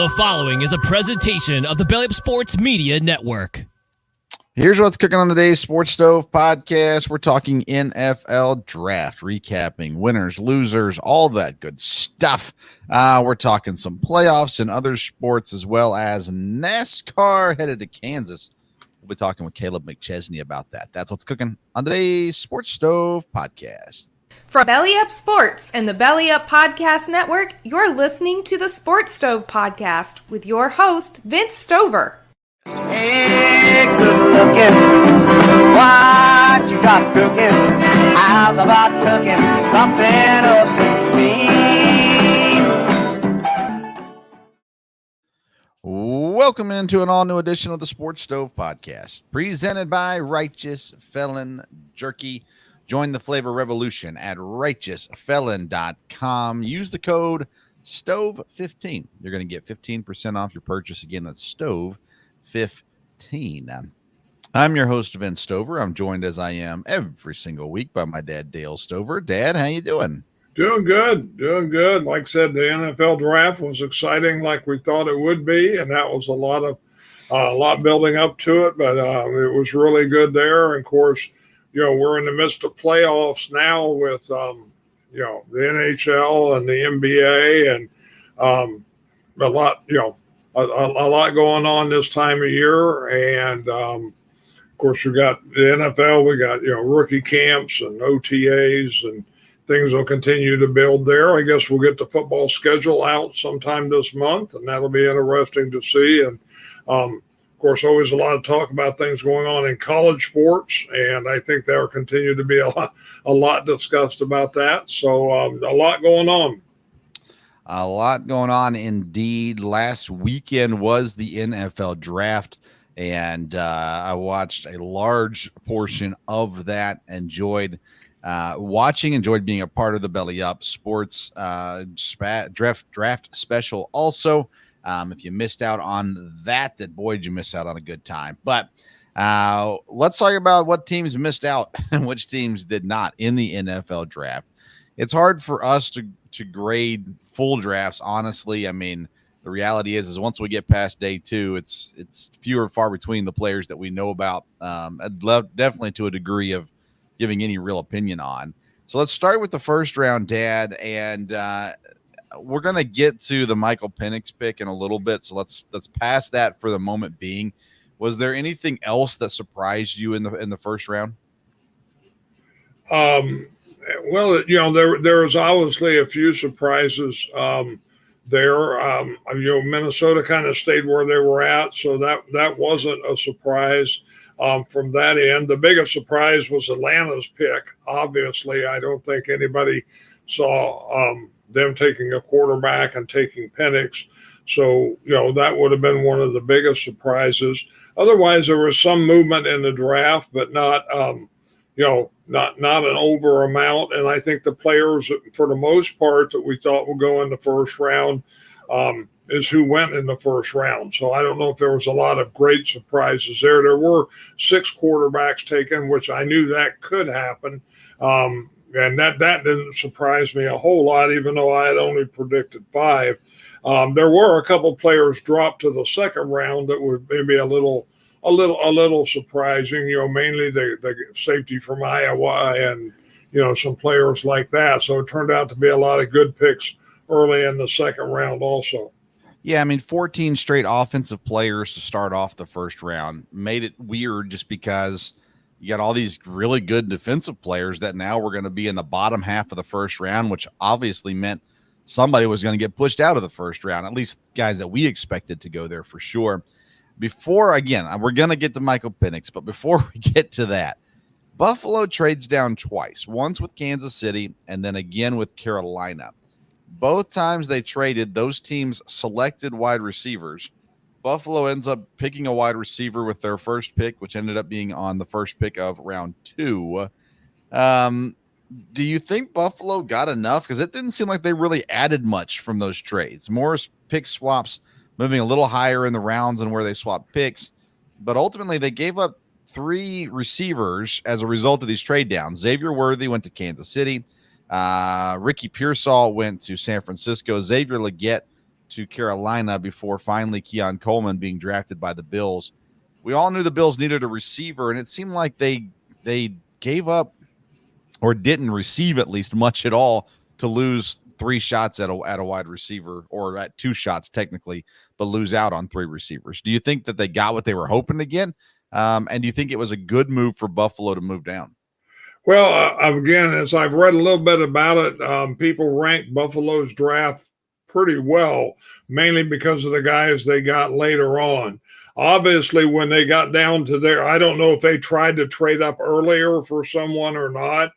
The following is a presentation of the Belly Up Sports Media Network. Here's what's cooking on the day's Sports Stove podcast. We're talking NFL draft, recapping winners, losers, all that good stuff. We're talking some playoffs and other sports, as well as NASCAR headed to Kansas. We'll be talking with Kaleb McChesney about that. That's what's cooking on today's Sports Stove podcast. From Belly Up Sports and the Belly Up Podcast Network, you're listening to the Sports Stove Podcast with your host, Vince Stover. Hey, good looking, what you got cooking? How's about cooking something up to me? Welcome into an all-new edition of the Sports Stove podcast, presented by RighteousFelon Jerky. Join the flavor revolution at RighteousFelon.com. Use the code STOVE15. You're going to get 15% off your purchase. Again, that's STOVE15. I'm your host, Vince Stover. I'm joined, as I am every single week, by my dad, Dale Stover. Dad, how you doing? Doing good. Like I said, the NFL draft was exciting like we thought it would be, and that was a lot building up to it, but it was really good there. And of course, we're in the midst of playoffs now with, the NHL and the NBA, and a lot going on this time of year. And of course, we got the NFL. We got rookie camps and OTAs, and things will continue to build there. I guess we'll get the football schedule out sometime this month, and that'll be interesting to see. And of course, always a lot of talk about things going on in college sports, and I think there will continue to be a lot discussed about that. So a lot going on. A lot going on indeed. Last weekend was the NFL draft, and I watched a large portion of that. Enjoyed being a part of the Belly Up Sports draft special also. If you missed out on that, then boy, did you miss out on a good time. But let's talk about what teams missed out and which teams did not in the NFL draft. It's hard for us to grade full drafts, honestly. I mean, the reality is once we get past day two, it's fewer and far between the players that we know about, definitely to a degree of giving any real opinion on. So let's start with the first round, Dad, and we're going to get to the Michael Penix pick in a little bit, so let's pass that for the moment being. Was there anything else that surprised you in the first round? Well, there was obviously a few surprises there. Minnesota kind of stayed where they were at, so that wasn't a surprise from that end. The biggest surprise was Atlanta's pick. Obviously, I don't think anybody saw them taking a quarterback and taking Penix. So, that would have been one of the biggest surprises. Otherwise, there was some movement in the draft, but not an over amount. And I think the players, for the most part, that we thought would go in the first round is who went in the first round. So I don't know if there was a lot of great surprises there. There were 6 quarterbacks taken, which I knew that could happen. And that didn't surprise me a whole lot, even though I had only predicted 5. There were a couple players dropped to the second round that were maybe a little surprising. Mainly the safety from Iowa and some players like that. So it turned out to be a lot of good picks early in the second round, also. Yeah, I mean, 14 straight offensive players to start off the first round made it weird, just because you got all these really good defensive players that now were going to be in the bottom half of the first round, which obviously meant somebody was going to get pushed out of the first round, at least guys that we expected to go there for sure. We're going to get to Michael Penix, but before we get to that, Buffalo trades down twice, once with Kansas City and then again with Carolina. Both times they traded, those teams selected wide receivers. Buffalo ends up picking a wide receiver with their first pick, which ended up being on the first pick of round 2. Do you think Buffalo got enough? Because it didn't seem like they really added much from those trades. More pick swaps, moving a little higher in the rounds and where they swapped picks. But ultimately, they gave up 3 receivers as a result of these trade downs. Xavier Worthy went to Kansas City. Ricky Pearsall went to San Francisco. Xavier Legette to Carolina before finally Keon Coleman being drafted by the Bills. We all knew the Bills needed a receiver, and it seemed like they gave up or didn't receive at least much at all to lose 3 shots at a wide receiver, or at 2 shots technically, but lose out on 3 receivers. Do you think that they got what they were hoping to get? And do you think it was a good move for Buffalo to move down? Well, again, as I've read a little bit about it, people rank Buffalo's draft pretty well, mainly because of the guys they got later on. Obviously, when they got down to there, I don't know if they tried to trade up earlier for someone or not.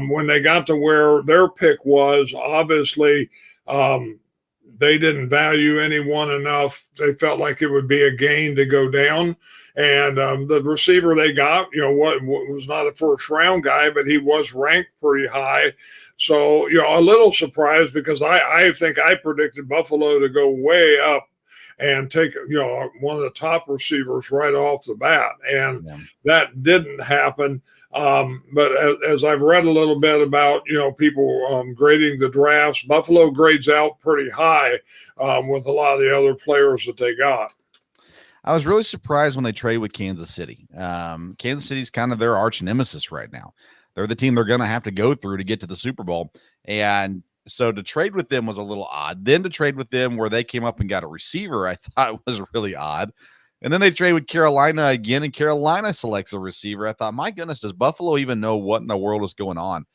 When they got to where their pick was, obviously, they didn't value anyone enough. They felt like it would be a gain to go down. And the receiver they got, what was not a first round guy, but he was ranked pretty high. So, a little surprised, because I think I predicted Buffalo to go way up and take, one of the top receivers right off the bat. And that didn't happen. But as I've read a little bit about, people grading the drafts, Buffalo grades out pretty high with a lot of the other players that they got. I was really surprised when they trade with Kansas City. Kansas City's kind of their arch nemesis right now. They're the team they're going to have to go through to get to the Super Bowl. And so to trade with them was a little odd. Then to trade with them where they came up and got a receiver, I thought was really odd. And then they trade with Carolina again, and Carolina selects a receiver. I thought, my goodness, does Buffalo even know what in the world is going on?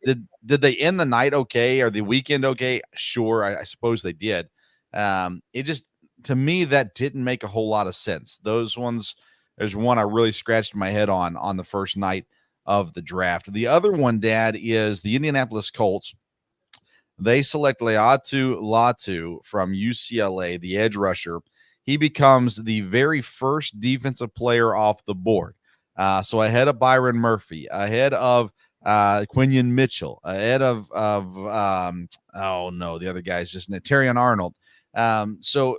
Did they end the night okay, or the weekend okay? Sure, I suppose they did. It just, to me, that didn't make a whole lot of sense. Those ones, there's one I really scratched my head on the first night of the draft. The other one, Dad, is the Indianapolis Colts. They select Laiatu Latu from UCLA, the edge rusher. He becomes the very first defensive player off the board. So ahead of Byron Murphy, ahead of Quinion Mitchell, ahead of the other guy's just Terrion Arnold. So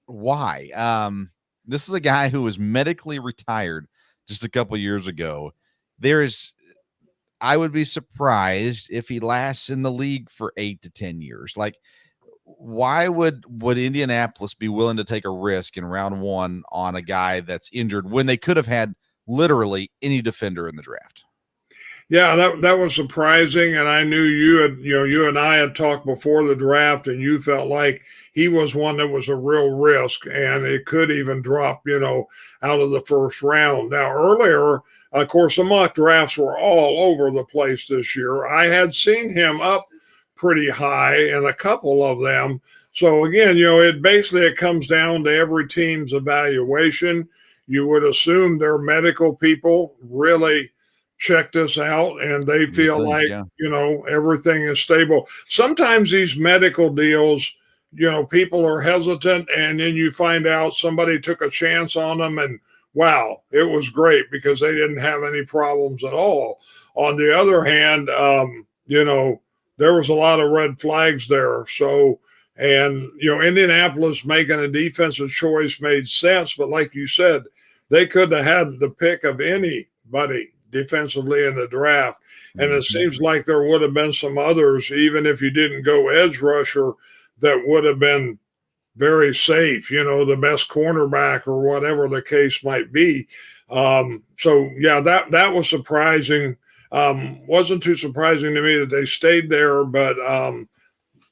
why? This is a guy who was medically retired just a couple years ago. I would be surprised if he lasts in the league for 8 to 10 years. Like, why would Indianapolis be willing to take a risk in round 1 on a guy that's injured when they could have had literally any defender in the draft? Yeah, that was surprising, and I knew you and I had talked before the draft, and you felt like he was one that was a real risk, and it could even drop, out of the first round. Now, earlier, of course, the mock drafts were all over the place this year. I had seen him up pretty high in a couple of them. So again, it comes down to every team's evaluation. You would assume their medical people really check this out and they feel like, everything is stable. Sometimes these medical deals, people are hesitant, and then you find out somebody took a chance on them and wow, it was great because they didn't have any problems at all. On the other hand, there was a lot of red flags there. So, and, Indianapolis making a defensive choice made sense. But like you said, they could have had the pick of anybody defensively in the draft. And it seems like there would have been some others, even if you didn't go edge rusher, that would have been very safe, the best cornerback or whatever the case might be. So, yeah, that was surprising. Wasn't too surprising to me that they stayed there, but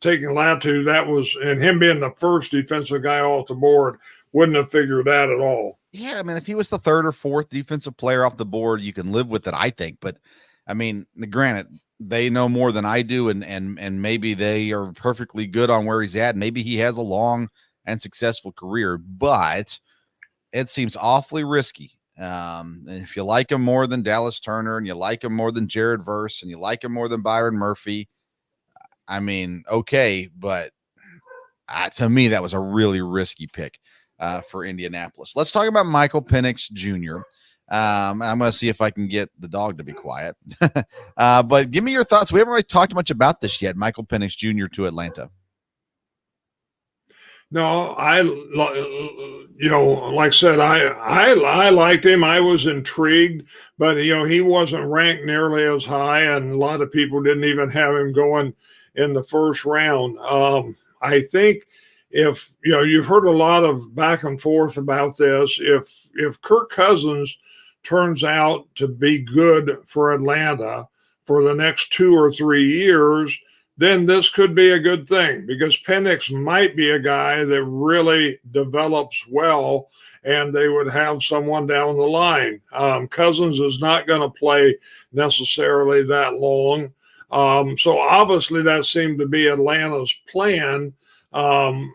taking Latu, that was, and him being the first defensive guy off the board, wouldn't have figured that at all. Yeah, I mean, if he was the 3rd or 4th defensive player off the board, you can live with it, I think. But, I mean, granted, they know more than I do, and maybe they are perfectly good on where he's at. Maybe he has a long and successful career, but it seems awfully risky. If you like him more than Dallas Turner, and you like him more than Jared Verse, and you like him more than Byron Murphy, I mean, okay, but to me, that was a really risky pick for Indianapolis. Let's talk about Michael Penix Jr. I'm going to see if I can get the dog to be quiet. But give me your thoughts. We haven't really talked much about this yet, Michael Penix Jr. to Atlanta. No, like I said, I liked him. I was intrigued, but, he wasn't ranked nearly as high, and a lot of people didn't even have him going in the first round. I think if, you've heard a lot of back and forth about this, if Kirk Cousins turns out to be good for Atlanta for the next 2 or 3 years, then this could be a good thing, because Penix might be a guy that really develops well, and they would have someone down the line. Cousins is not going to play necessarily that long. So obviously that seemed to be Atlanta's plan. It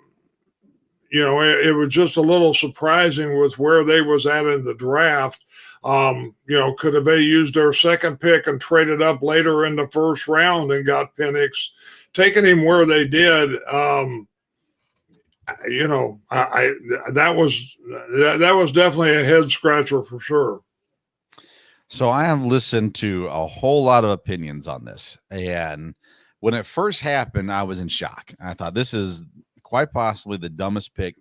was just a little surprising with where they was at in the draft. Could have they used their second pick and traded up later in the first round and got Penix, taking him where they did? That was definitely a head scratcher for sure. So I have listened to a whole lot of opinions on this, and when it first happened, I was in shock. I thought, this is quite possibly the dumbest pick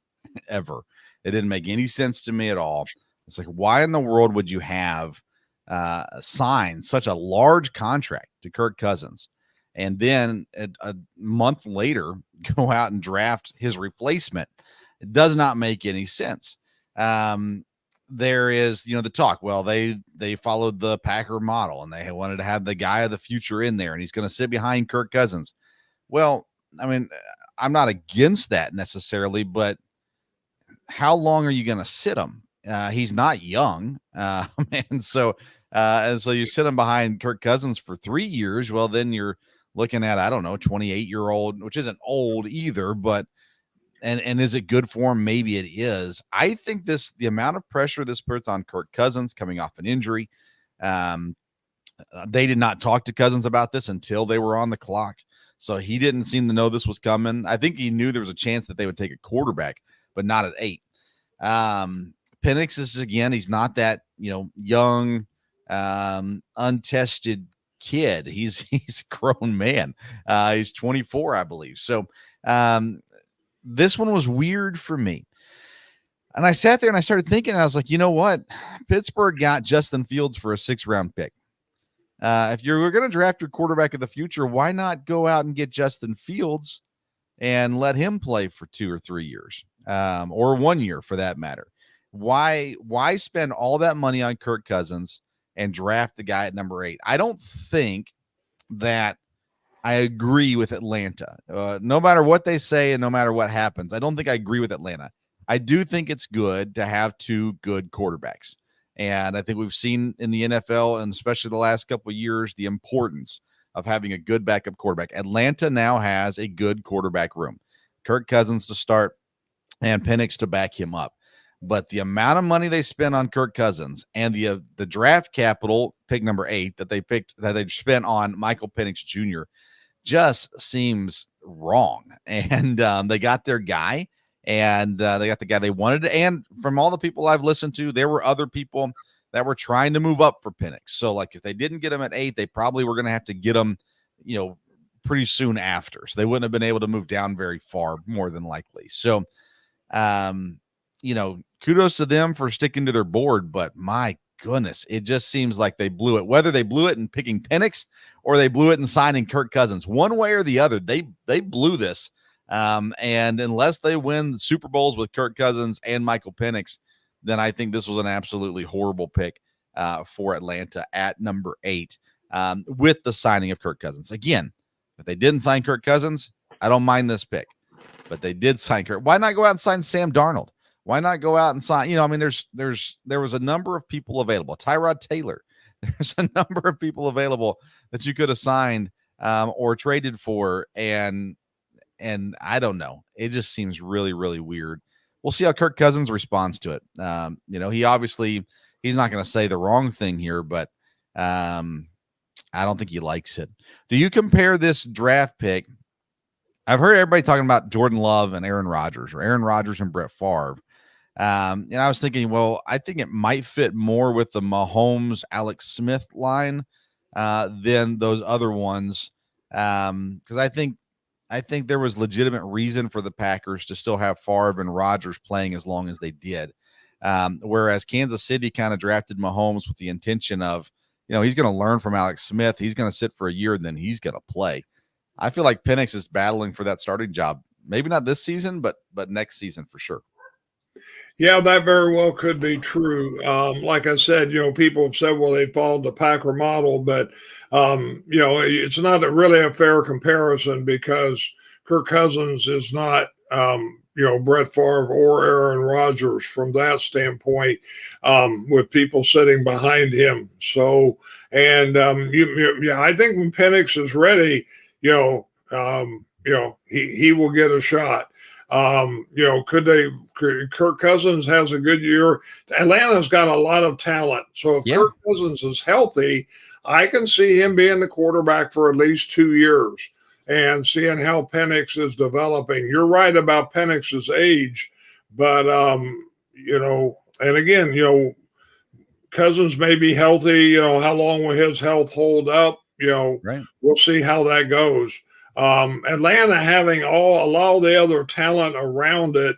ever. It didn't make any sense to me at all. It's like, why in the world would you have sign such a large contract to Kirk Cousins, and then a month later go out and draft his replacement? It does not make any sense. There is, the talk. Well, they followed the Packer model, and they wanted to have the guy of the future in there, and he's going to sit behind Kirk Cousins. Well, I mean, I'm not against that necessarily, but how long are you going to sit him? He's not young. And so you sit him behind Kirk Cousins for 3 years. Well, then you're looking at, 28-year-old, which isn't old either, but, and is it good for him? Maybe it is. I think the amount of pressure this puts on Kirk Cousins coming off an injury. They did not talk to Cousins about this until they were on the clock. So he didn't seem to know this was coming. I think he knew there was a chance that they would take a quarterback, but not at 8. Penix is, again, he's not that, young, untested kid. He's a grown man. He's 24, I believe. So this one was weird for me. And I sat there and I started thinking, and I was like, you know what? Pittsburgh got Justin Fields for a 6th-round pick. If you're going to draft your quarterback of the future, why not go out and get Justin Fields and let him play for 2 or 3 years, or 1 year for that matter? Why spend all that money on Kirk Cousins and draft the guy at number 8? I don't think that I agree with Atlanta. No matter what they say and no matter what happens, I don't think I agree with Atlanta. I do think it's good to have 2 good quarterbacks. And I think we've seen in the NFL, and especially the last couple of years, the importance of having a good backup quarterback. Atlanta now has a good quarterback room. Kirk Cousins to start and Penix to back him up. But the amount of money they spent on Kirk Cousins and the draft capital, pick number 8, that they spent on Michael Penix Jr. just seems wrong. And they got their guy. And they got the guy they wanted. And from all the people I've listened to, there were other people that were trying to move up for Penix. So, like, if they didn't get him at 8, they probably were going to have to get him, pretty soon after. So they wouldn't have been able to move down very far, more than likely. So, kudos to them for sticking to their board. But my goodness, it just seems like they blew it. Whether they blew it in picking Penix or they blew it in signing Kirk Cousins, one way or the other, they blew this. And unless they win the Super Bowls with Kirk Cousins and Michael Penix, then I think this was an absolutely horrible pick for Atlanta at number 8 with the signing of Kirk Cousins. Again, if they didn't sign Kirk Cousins, I don't mind this pick, but they did sign Kirk. Why not go out and sign Sam Darnold? Why not go out and sign, there was a number of people available. Tyrod Taylor. There's a number of people available that you could have signed or traded for, and I don't know. It just seems really, really weird. We'll see how Kirk Cousins responds to it. He's not going to say the wrong thing here, but I don't think he likes it. Do you compare this draft pick? I've heard everybody talking about Jordan Love and Aaron Rodgers, or Aaron Rodgers and Brett Favre. And I was thinking, well, I think it might fit more with the Mahomes, Alex Smith line than those other ones. Because I think there was legitimate reason for the Packers to still have Favre and Rodgers playing as long as they did. Whereas Kansas City kind of drafted Mahomes with the intention of, he's going to learn from Alex Smith. He's going to sit for a year and then he's going to play. I feel like Penix is battling for that starting job maybe not this season, but next season for sure. Yeah, that very well could be true. Like I said, people have said, well, they followed the Packer model, but, it's not really a fair comparison because Kirk Cousins is not, Brett Favre or Aaron Rodgers from that standpoint, with people sitting behind him. So, and, I think when Penix is ready, he will get a shot. Kirk Cousins has a good year. Atlanta's got a lot of talent. So if Kirk Cousins is healthy, I can see him being the quarterback for at least 2 years and seeing how Penix is developing. You're right about Penix's age, but, and again, Cousins may be healthy. How long will his health hold up? Right. We'll see how that goes. Atlanta having a lot of the other talent around it,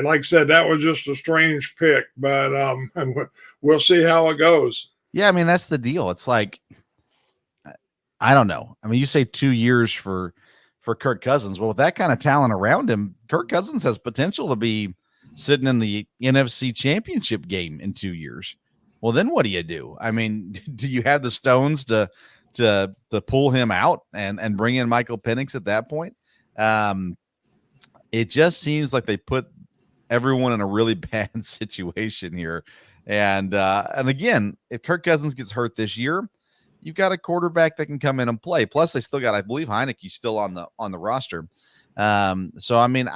like I said, that was just a strange pick, but we'll see how it goes. Yeah, I mean, that's the deal. It's like, I don't know. I mean, you say 2 years for Kirk Cousins. Well, with that kind of talent around him, Kirk Cousins has potential to be sitting in the NFC Championship game in 2 years. Well, then what do you do? I mean, do you have the stones to pull him out and bring in Michael Penix at that point? It just seems like they put everyone in a really bad situation here. And again, if Kirk Cousins gets hurt this year, you've got a quarterback that can come in and play. Plus, they still got, I believe, Heineke still on the roster. So I mean,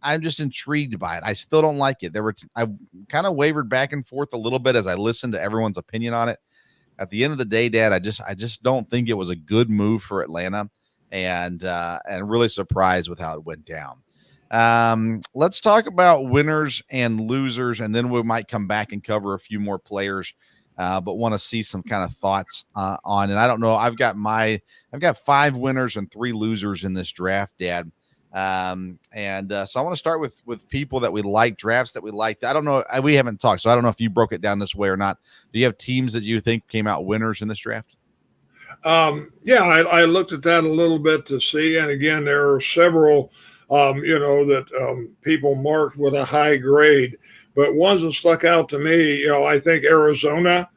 I'm just intrigued by it. I still don't like it. I kind of wavered back and forth a little bit as I listened to everyone's opinion on it. At the end of the day, Dad, I just don't think it was a good move for Atlanta, and really surprised with how it went down. Let's talk about winners and losers, and then we might come back and cover a few more players, but want to see some kind of thoughts on it. I don't know. I've got 5 winners and 3 losers in this draft, Dad. So I want to start with people that we like, drafts that we liked. I don't know. We haven't talked, so I don't know if you broke it down this way or not. Do you have teams that you think came out winners in this draft? I looked at that a little bit to see. And again, there are several, that people marked with a high grade, but ones that stuck out to me, I think Arizona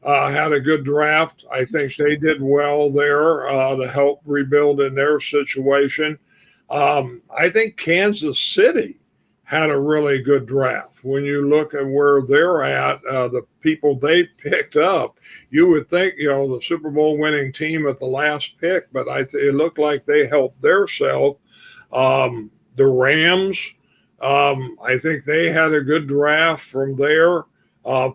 had a good draft. I think they did well there to help rebuild in their situation. I think Kansas City had a really good draft. When you look at where they're at, the people they picked up, you would think, the Super Bowl winning team at the last pick, but it looked like they helped theirself. The Rams, I think they had a good draft from there.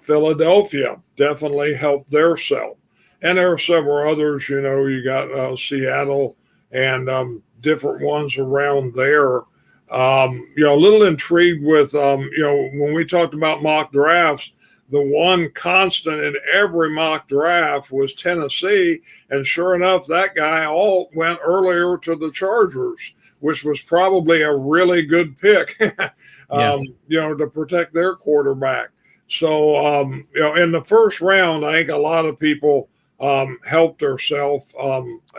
Philadelphia definitely helped theirself. And there are several others, you got Seattle and different ones around there. A little intrigued with, when we talked about mock drafts, the one constant in every mock draft was Tennessee. And sure enough, that guy all went earlier to the Chargers, which was probably a really good pick, to protect their quarterback. So, in the first round, I think a lot of people helped themselves,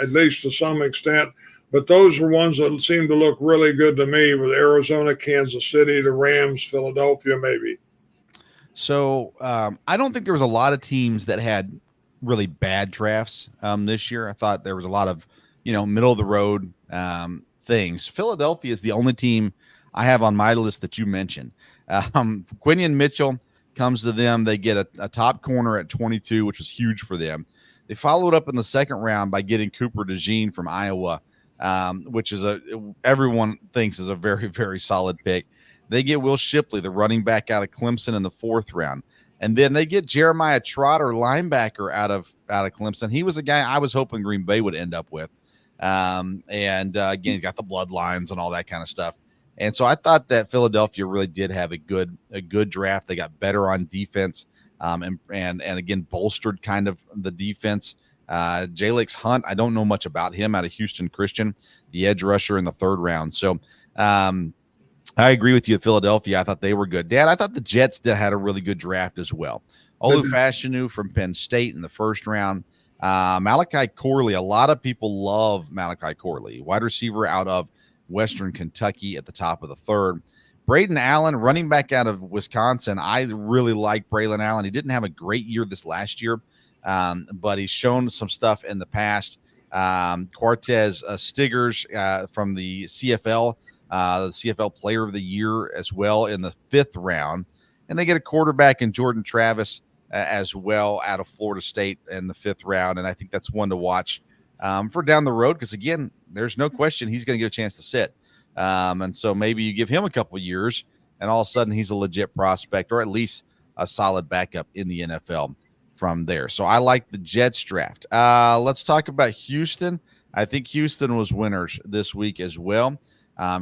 at least to some extent. But those are ones that seem to look really good to me, with Arizona, Kansas City, the Rams, Philadelphia, maybe. So I don't think there was a lot of teams that had really bad drafts this year. I thought there was a lot of, middle of the road things. Philadelphia is the only team I have on my list that you mentioned. Quinion Mitchell comes to them. They get a top corner at 22, which was huge for them. They followed up in the second round by getting Cooper DeJean from Iowa, which is everyone thinks is a very, very solid pick. They get Will Shipley, the running back out of Clemson, in the 4th round. And then they get Jeremiah Trotter, linebacker out of Clemson. He was a guy I was hoping Green Bay would end up with. Again, he's got the bloodlines and all that kind of stuff. And so I thought that Philadelphia really did have a good draft. They got better on defense, and again, bolstered kind of the defense. Jalix Hunt, I don't know much about him, out of Houston Christian, the edge rusher in the 3rd round. So I agree with you at Philadelphia. I thought they were good. Dad, I thought the Jets had a really good draft as well. Olu Fashanu from Penn State in the 1st round. Malachi Corley, a lot of people love Malachi Corley, wide receiver out of Western Kentucky at the top of the third. Braden Allen, running back out of Wisconsin. I really like Braylon Allen. He didn't have a great year this last year, but he's shown some stuff in the past. Cortez Stiggers from the CFL Player of the Year as well in the 5th round. And they get a quarterback in Jordan Travis as well out of Florida State in the 5th round. And I think that's one to watch for down the road because, again, there's no question he's going to get a chance to sit. And so maybe you give him a couple of years and all of a sudden he's a legit prospect or at least a solid backup in the NFL from there. So I like the Jets draft. Let's talk about Houston. I think Houston was winners this week as well.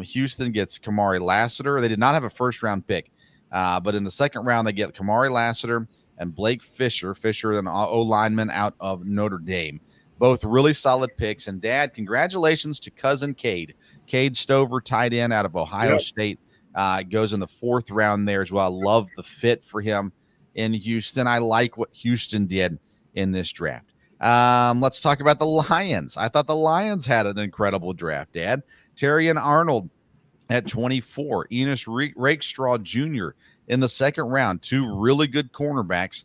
Houston gets Kamari Lassiter. They did not have a first-round pick, but in the 2nd round, they get Kamari Lassiter and Blake Fisher, an O-lineman out of Notre Dame. Both really solid picks. And, Dad, congratulations to cousin Cade. Cade Stover, tight end out of Ohio State, goes in the 4th round there as well. I love the fit for him in Houston. I like what Houston did in this draft. Let's talk about the Lions. I thought the Lions had an incredible draft, Dad. Terrion Arnold at 24. Enos Rakestraw Jr. in the 2nd round. 2 really good cornerbacks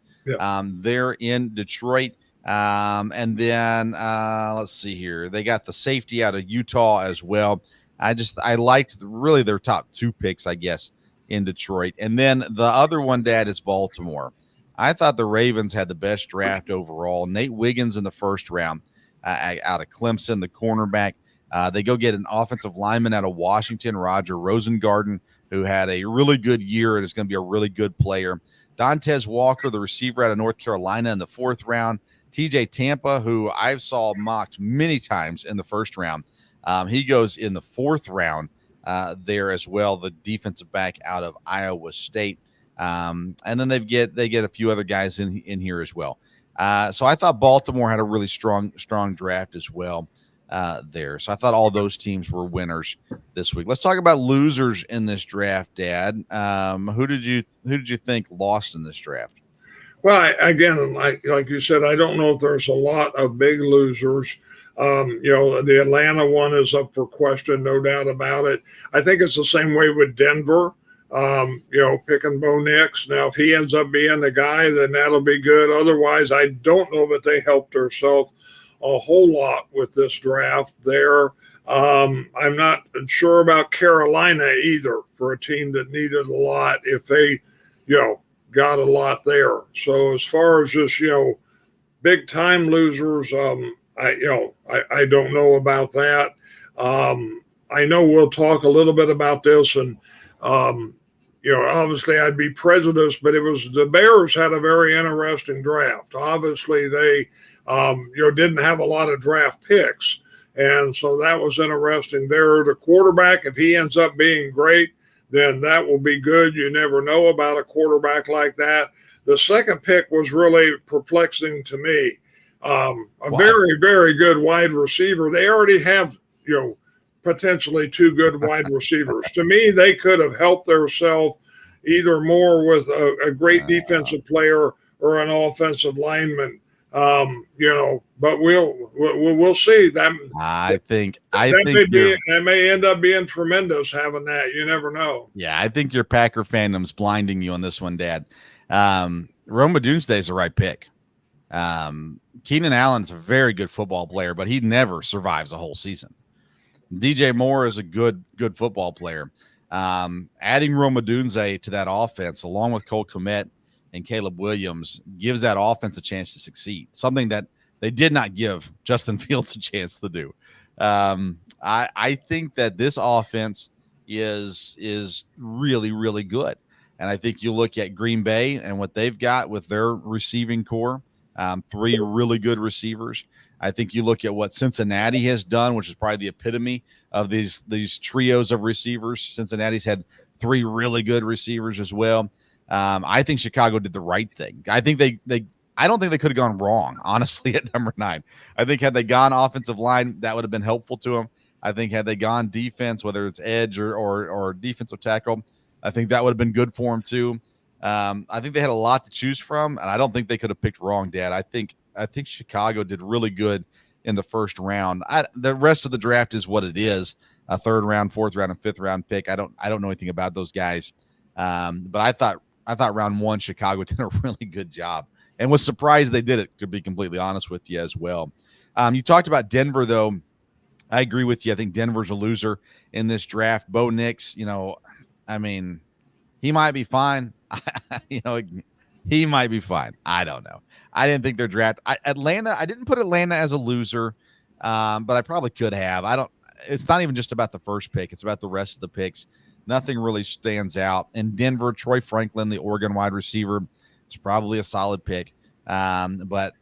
there in Detroit. And then let's see here. They got the safety out of Utah as well. I liked really their top 2 picks, I guess, in Detroit. And then the other one, Dad, is Baltimore. I thought the Ravens had the best draft overall. Nate Wiggins in the 1st round out of Clemson, the cornerback. They go get an offensive lineman out of Washington, Roger Rosengarten, who had a really good year and is going to be a really good player. Dontez Walker, the receiver out of North Carolina in the 4th round. TJ Tampa, who I saw mocked many times in the 1st round. He goes in the 4th round there as well, the defensive back out of Iowa State. And then they get a few other guys in here as well. So I thought Baltimore had a really strong draft as well there. So I thought all those teams were winners this week. Let's talk about losers in this draft, Dad. Who did you think lost in this draft? Well, again, like you said, I don't know if there's a lot of big losers. The Atlanta one is up for question, no doubt about it. I think it's the same way with Denver, picking Bo Nix. Now, if he ends up being the guy, then that'll be good. Otherwise, I don't know that they helped themselves a whole lot with this draft there. I'm not sure about Carolina either for a team that needed a lot if they, got a lot there. So as far as just, big time losers, I don't know about that. I know we'll talk a little bit about this and, obviously I'd be prejudiced, but the Bears had a very interesting draft. Obviously they, didn't have a lot of draft picks. And so that was interesting there. The quarterback, if he ends up being great, then that will be good. You never know about a quarterback like that. The 2nd pick was really perplexing to me. Very, very good wide receiver. They already have, potentially 2 good wide receivers. To me, they could have helped themselves either more with a great defensive player or an offensive lineman. But we'll see. That may end up being tremendous having that. You never know. Yeah, I think your Packer fandom's blinding you on this one, Dad. Rome Odunze is the right pick. Keenan Allen's a very good football player, but he never survives a whole season. DJ Moore is a good football player. Adding Rome Odunze to that offense, along with Cole Kmet and Caleb Williams, gives that offense a chance to succeed, something that they did not give Justin Fields a chance to do. I think that this offense is really, really good. And I think you look at Green Bay and what they've got with their receiving core, 3 really good receivers. I think you look at what Cincinnati has done, which is probably the epitome of these trios of receivers. Cincinnati's had 3 really good receivers as well. I think Chicago did the right thing. I think I don't think they could have gone wrong, honestly, at number 9. I think had they gone offensive line, that would have been helpful to them. I think had they gone defense, whether it's edge or defensive tackle, I think that would have been good for them too. I think they had a lot to choose from, and I don't think they could have picked wrong, Dad. I think Chicago did really good in the 1st round. The rest of the draft is what it is. a third round, fourth round, and fifth round pick. I don't know anything about those guys. But I thought round one, Chicago did a really good job and was surprised they did it, to be completely honest with you as well. You talked about Denver, though. I agree with you. I think Denver's a loser in this draft. Bo Nix, he might be fine. He might be fine. I don't know. I didn't think their draft. Atlanta, I didn't put Atlanta as a loser, but I probably could have. It's not even just about the first pick. It's about the rest of the picks. Nothing really stands out. In Denver, Troy Franklin, the Oregon wide receiver, is probably a solid pick. But,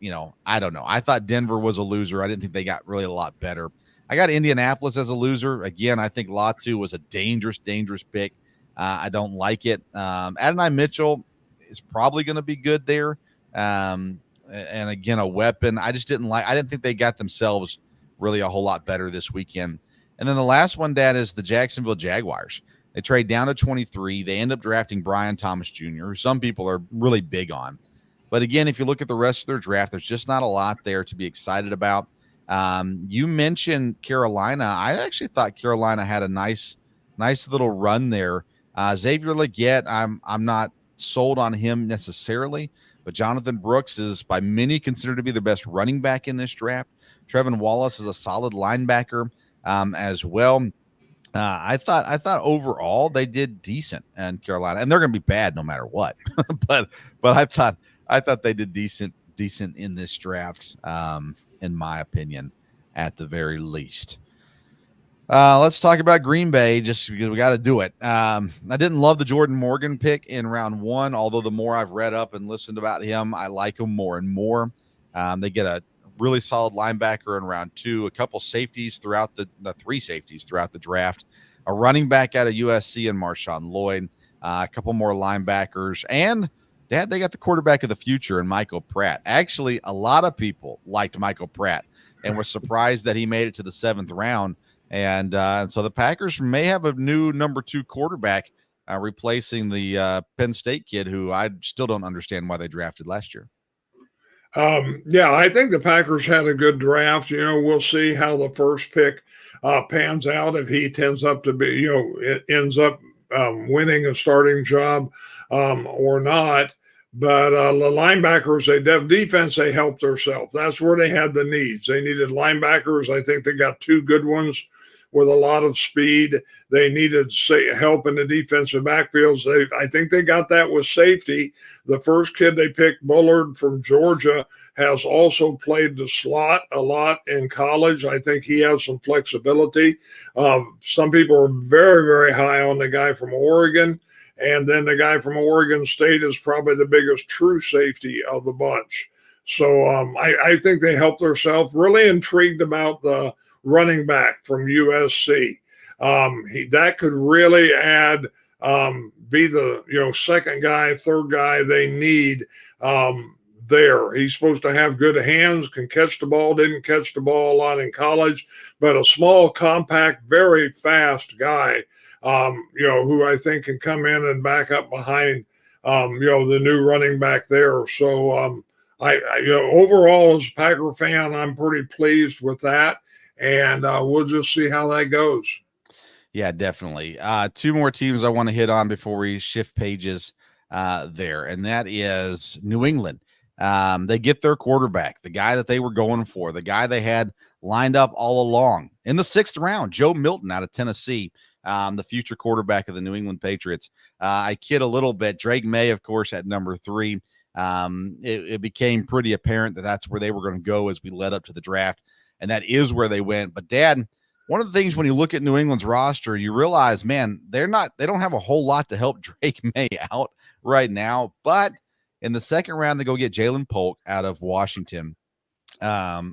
I don't know. I thought Denver was a loser. I didn't think they got really a lot better. I got Indianapolis as a loser. Again, I think Latu was a dangerous pick. I don't like it. Adonai Mitchell is probably going to be good there. And again, a weapon. I didn't think they got themselves really a whole lot better this weekend. And then the last one, Dad, is the Jacksonville Jaguars. They trade down to 23. They end up drafting Brian Thomas Jr., who some people are really big on. But again, if you look at the rest of their draft, there's just not a lot there to be excited about. You mentioned Carolina. I actually thought Carolina had a nice little run there. Xavier Legette, I'm not sold on him necessarily, but Jonathan Brooks is by many considered to be the best running back in this draft. Trevin Wallace is a solid linebacker as well. I thought overall they did decent in Carolina, and they're going to be bad no matter what. but I thought they did decent in this draft, in my opinion, at the very least. Let's talk about Green Bay, just because we got to do it. I didn't love the Jordan Morgan pick in round one, although the more I've read up and listened about him, I like him more and more. They get a really solid linebacker in round two, a couple safeties throughout the three safeties throughout the draft, a running back out of USC and Marshawn Lloyd, a couple more linebackers, and Dad, they got the quarterback of the future in Michael Pratt. Actually, a lot of people liked Michael Pratt and were surprised that he made it to the 7th round. And so the Packers may have a new number 2 quarterback replacing the Penn State kid, who I still don't understand why they drafted last year. Yeah, I think the Packers had a good draft. We'll see how the first pick pans out, if he ends up winning a starting job or not. But the linebackers, defense, they helped themselves. That's where they had the needs. They needed linebackers. I think they got 2 good ones with a lot of speed. They needed help in the defensive backfields. I think they got that with safety. The first kid they picked, Bullard from Georgia, has also played the slot a lot in college. I think he has some flexibility. Some people are very, very high on the guy from Oregon. And then the guy from Oregon State is probably the biggest true safety of the bunch. So I think they helped themselves. Really intrigued about the running back from USC. That could really add, be the second guy, third guy they need there. He's supposed to have good hands, can catch the ball, didn't catch the ball a lot in college, but a small, compact, very fast guy, who I think can come in and back up behind, the new running back there. So overall, as a Packer fan, I'm pretty pleased with that. And we'll just see how that goes. Yeah, definitely. 2 more teams I want to hit on before we shift pages there, and that is New England. They get their quarterback, the guy that they were going for, the guy they had lined up all along in the 6th round, Joe Milton out of Tennessee, the future quarterback of the New England Patriots. I kid a little bit. Drake May, of course, at number 3. It became pretty apparent that that's where they were going to go as we led up to the draft. And that is where they went. But Dad, one of the things when you look at New England's roster, you realize, man, they don't have a whole lot to help Drake May out right now. But in the 2nd round, they go get Jalen Polk out of Washington, a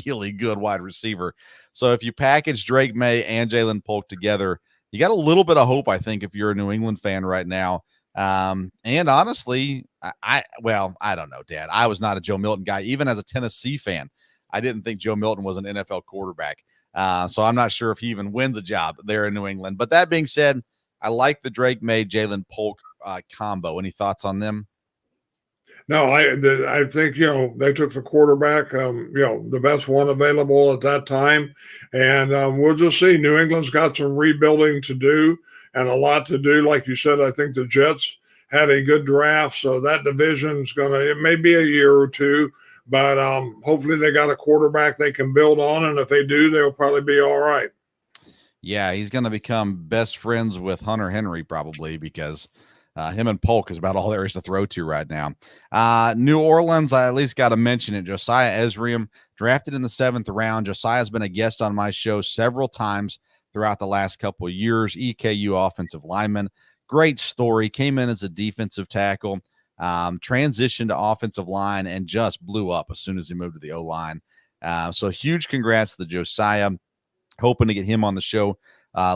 really good wide receiver. So if you package Drake May and Jalen Polk together, you got a little bit of hope, I think, if you're a New England fan right now. And honestly, I don't know, Dad. I was not a Joe Milton guy, even as a Tennessee fan. I didn't think Joe Milton was an NFL quarterback. So I'm not sure if he even wins a job there in New England. But that being said, I like the Drake May, Jalen Polk combo. Any thoughts on them? No, I think, they took the quarterback, the best one available at that time. And we'll just see. New England's got some rebuilding to do and a lot to do. Like you said, I think the Jets had a good draft. So that division's it may be a year or two, but hopefully they got a quarterback they can build on. And if they do, they'll probably be all right. Yeah, he's going to become best friends with Hunter Henry probably because him and Polk is about all there is to throw to right now. New Orleans, I at least got to mention it. Josiah Ezrium, drafted in the 7th round. Josiah's been a guest on my show several times throughout the last couple of years. EKU offensive lineman. Great story. Came in as a defensive tackle, transitioned to offensive line, and just blew up as soon as he moved to the O-line. So huge congrats to Josiah. Hoping to get him on the show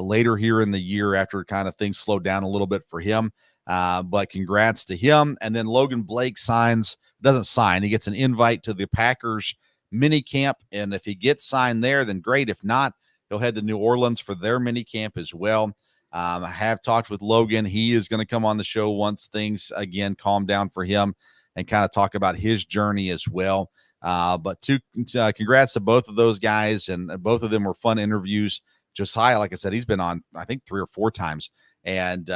later here in the year after kind of things slow down a little bit for him. But congrats to him. And then Logan Blake doesn't sign. He gets an invite to the Packers mini camp. And if he gets signed there, then great. If not, he'll head to New Orleans for their mini camp as well. I have talked with Logan. He is going to come on the show once things again calm down for him and kind of talk about his journey as well. But congrats to both of those guys, and both of them were fun interviews. Josiah, like I said, he's been on, I think 3 or 4 times. And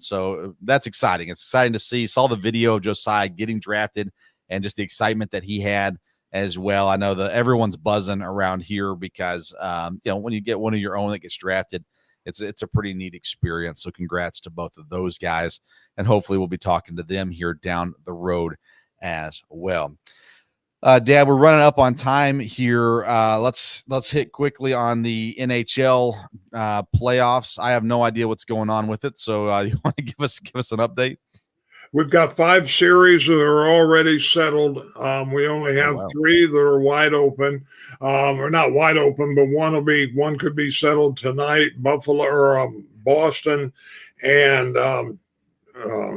so that's exciting. It's exciting to see. Saw the video of Josiah getting drafted and just the excitement that he had as well. I know that everyone's buzzing around here because, when you get one of your own that gets drafted, it's a pretty neat experience. So congrats to both of those guys. And hopefully we'll be talking to them here down the road as well. Dad, we're running up on time here. Let's hit quickly on the NHL playoffs. I have no idea what's going on with it, so you want to give us an update? We've got 5 series that are already settled. We only have 3 that are wide open, or not wide open, but one could be settled tonight. Buffalo or Boston and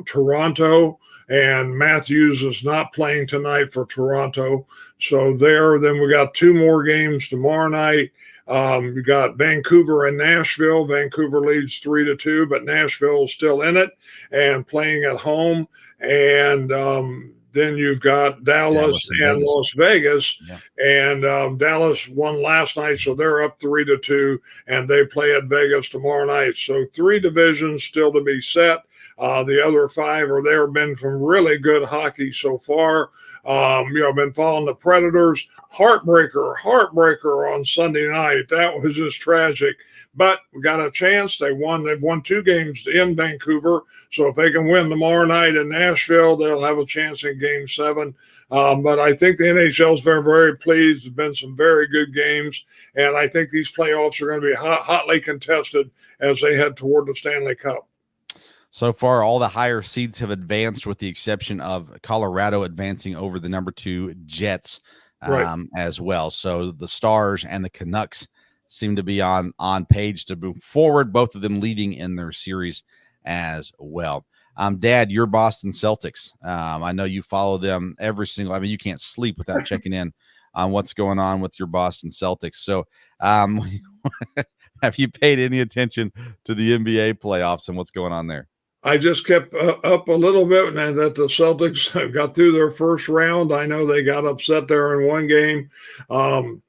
Toronto, and Matthews is not playing tonight for Toronto. So then we got 2 more games tomorrow night. We got Vancouver and Nashville. Vancouver leads 3-2, but Nashville is still in it and playing at home. And then you've got Dallas and Las Vegas. Yeah. And Dallas won last night, so they're up 3-2, and they play at Vegas tomorrow night. So 3 divisions still to be set. The other 5 are there. Been from really good hockey so far. Been following the Predators. Heartbreaker on Sunday night. That was just tragic. But we got a chance. They've won 2 games in Vancouver. So if they can win tomorrow night in Nashville, they'll have a chance in Game 7. But I think the NHL is very, very pleased. There's been some very good games. And I think these playoffs are going to be hotly contested as they head toward the Stanley Cup. So far, all the higher seeds have advanced with the exception of Colorado advancing over the number 2 Jets as well. So the Stars and the Canucks seem to be on page to move forward, both of them leading in their series as well. Dad, your Boston Celtics. I know you follow them you can't sleep without checking in on what's going on with your Boston Celtics. So have you paid any attention to the NBA playoffs and what's going on there? I just kept up a little bit, and that the Celtics got through their first round. I know they got upset there in one game.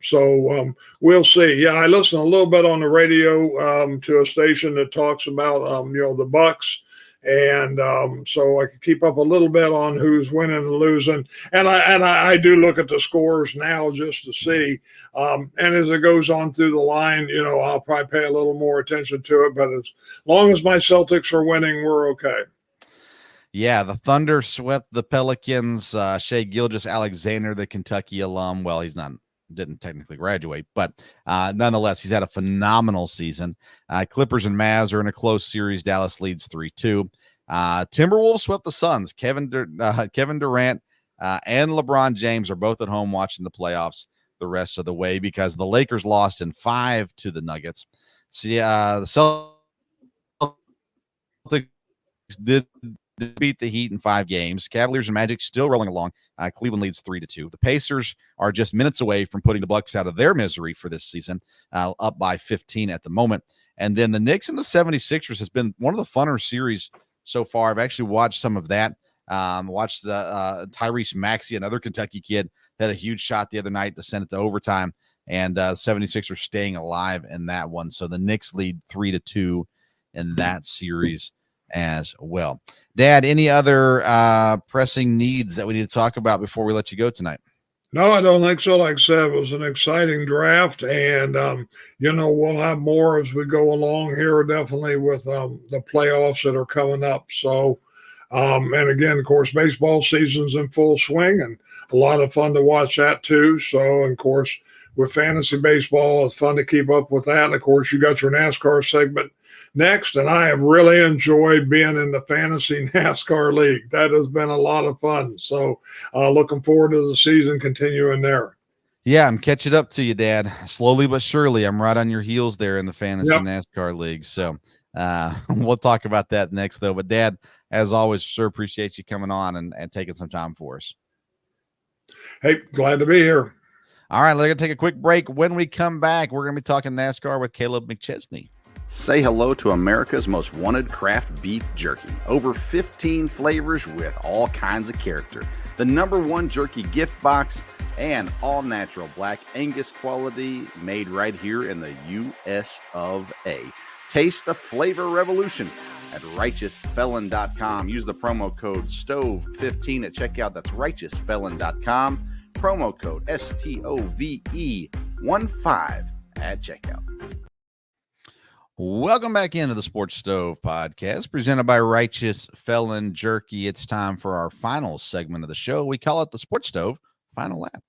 So we'll see. Yeah, I listen a little bit on the radio to a station that talks about, the Bucks. And so I could keep up a little bit on who's winning and losing. And I do look at the scores now just to see. And as it goes on through the line, I'll probably pay a little more attention to it. But as long as my Celtics are winning, we're okay. Yeah, the Thunder swept the Pelicans. Shai Gilgeous-Alexander, the Kentucky alum. Well, didn't technically graduate, but nonetheless, he's had a phenomenal season. Clippers and Mavs are in a close series. Dallas leads 3-2. Timberwolves swept the Suns. Kevin Durant and LeBron James are both at home watching the playoffs the rest of the way because the Lakers lost in 5 to the Nuggets. See, the Celtics did beat the Heat in 5 games. Cavaliers and Magic still rolling along. Cleveland leads 3-2. The Pacers are just minutes away from putting the Bucks out of their misery for this season, up by 15 at the moment. And then the Knicks and the 76ers has been one of the funner series so far. I've actually watched some of that. Watched the Tyrese Maxey, another Kentucky kid, had a huge shot the other night to send it to overtime, and 76ers staying alive in that one. So the Knicks lead 3-2 in that series as well. Dad, any other pressing needs that we need to talk about before we let you go tonight? No, I don't think so. Like I said, it was an exciting draft, and we'll have more as we go along here, definitely with the playoffs that are coming up. So, and again, of course, baseball season's in full swing, and a lot of fun to watch that too. So, and of course, with fantasy baseball, it's fun to keep up with that. And of course, you got your NASCAR segment next, and I have really enjoyed being in the fantasy NASCAR league. That has been a lot of fun. So looking forward to the season continuing there. Yeah, I'm catching up to you, Dad. Slowly but surely, I'm right on your heels there in the fantasy NASCAR league. So we'll talk about that next, though. But Dad, as always, sure appreciate you coming on and taking some time for us. Hey, glad to be here. All right, we're going to take a quick break. When we come back, we're going to be talking NASCAR with Kaleb McChesney. Say hello to America's most wanted craft beef jerky. Over 15 flavors with all kinds of character. The #1 jerky gift box and all natural black Angus quality made right here in the US of A. Taste the flavor revolution at RighteousFelon.com. Use the promo code STOVE15 at checkout. That's RighteousFelon.com. Promo code STOVE15 at checkout. Welcome back into the Sports Stove podcast presented by Righteous Felon Jerky. It's time for our final segment of the show. We call it the Sports Stove Final Lap.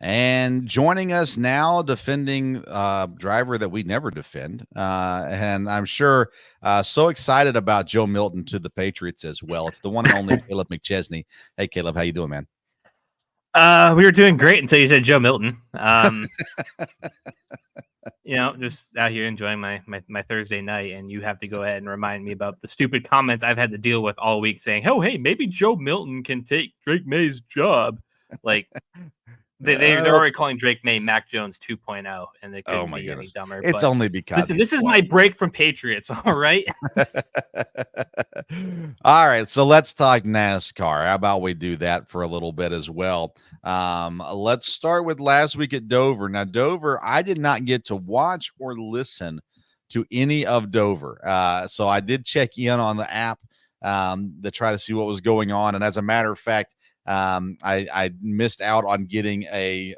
And joining us now, defending driver that we never defend. And I'm sure so excited about Joe Milton to the Patriots as well. It's the one and only Kaleb McChesney. Hey, Kaleb, how you doing, man? We were doing great until you said Joe Milton. Just out here enjoying my Thursday night, and you have to go ahead and remind me about the stupid comments I've had to deal with all week saying, oh, hey, maybe Joe Milton can take Drake May's job. Like, they're already calling Drake May Mac Jones 2.0, and they couldn't be any dumber. It's only because. Listen, this is my break from Patriots, all right? All right, so let's talk NASCAR. How about we do that for a little bit as well? Let's start with last week at Dover. Now, Dover, I did not get to watch or listen to any of Dover. So I did check in on the app to try to see what was going on. And as a matter of fact, I missed out on getting a